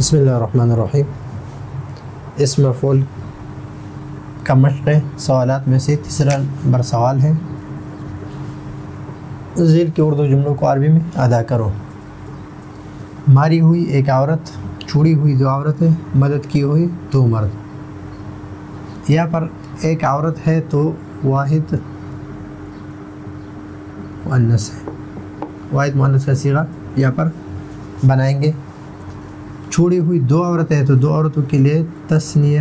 بسم اللہ الرحمن الرحیم۔ اس مفعول کا مشق سوالات میں سے تیسرا نمبر سوال ہے، ذیل کے اردو جملوں کو عربی میں ادا کرو۔ ماری ہوئی ایک عورت، چھوڑی ہوئی دو عورتیں، مدد کی ہوئی دو مرد۔ یہاں پر ایک عورت ہے تو واحد مؤنث ہے، واحد مؤنث کا صیغہ یہاں پر بنائیں گے۔ چھوڑی ہوئی دو عورتیں ہیں تو دو عورتوں کے لیے تثنیہ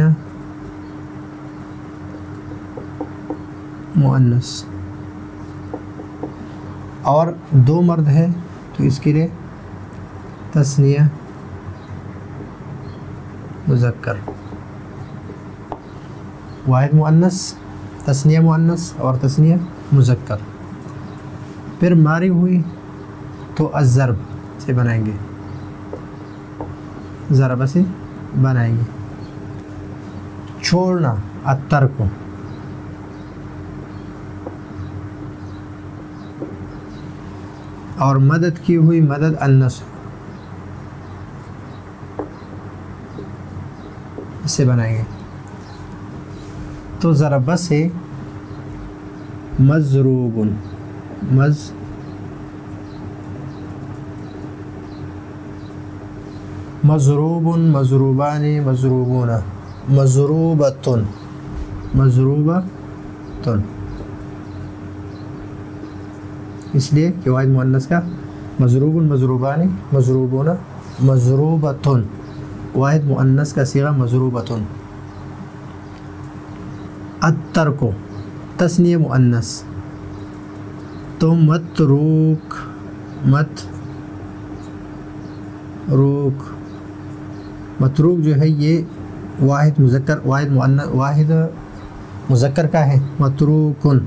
مؤنث، اور دو مرد ہے تو اس کے لیے تثنیہ مذکر۔ واحد مؤنث، تثنیہ مؤنث اور تثنیہ مذکر۔ پھر ماری ہوئی تو الضرب سے بنائیں گے، ضرب سے بنائیں گے۔ چھوڑنا الترک، اور مدد کی ہوئی مدد النصر، اس سے بنائیں گے۔ تو ضرب سے مضروب، مضروب، مضروبان، مضروبون، مضروبۃ، مضروبۃ، اس لیے کہ واحد مؤنث کا مضروب، مضروبان، مضروبون، مضروبۃ، واحد مؤنث کا صیغہ مضروبۃ۔ الترک تثنیہ مؤنث، تو متروک، متروک جو ہے یہ واحد مذکر، واحد مذکر کا ہے متروکن،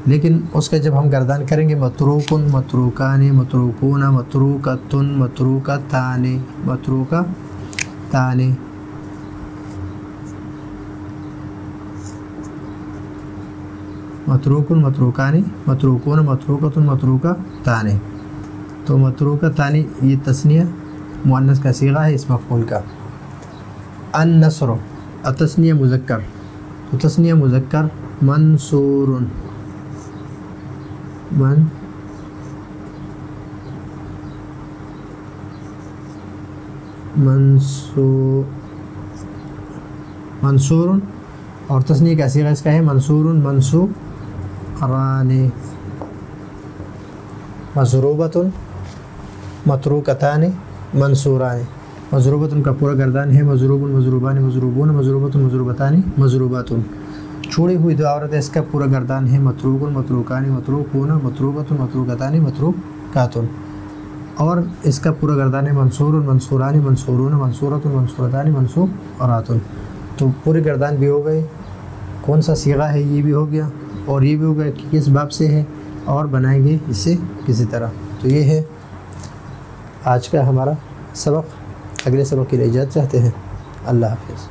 لیکن اس کا جب ہم گردان کریں گے متروکن، متروکان، متروکون، متروکتن، متروکتان، متروکتان، متروکن، متروکان، متروکون، متروکتن، متروکتان۔ تو متروکتان یہ تثنیہ مؤنث کا صیغہ ہے اس مفعول کا۔ النصر التثنیہ مذکر، تو تثنیہ مذکر منصور، منصور، اور تثنیہ کا صیغہ اس کا ہے منصور، منصوران، مضروبۃ، متروکتان، منصوران۔ مضروبۃ کا پورا گردان ہے مضروب، مضروبان، مضروبون، مضروبۃ، مضروبتان، مضروبات۔ چھوڑی ہوئی دو عورتیں اس کا پورا گردان ہے متروک، متروکان، متروکون، متروکۃ، متروکتان، متروکات، اور اس کا پورا گردان ہے منصور، منصوران، منصورون، منصورۃ، منصورتان، منصورات۔ تو پورے گردان بھی ہو گئے، کون سا صیغہ ہے یہ بھی ہو گیا، اور یہ بھی ہو گیا کہ کس باب سے ہے، اور بنائیں گے اس سے کسی طرح۔ تو یہ ہے آج کا ہمارا سبق۔ اگلے سبق کے لیے اجازت چاہتے ہیں۔ اللہ حافظ۔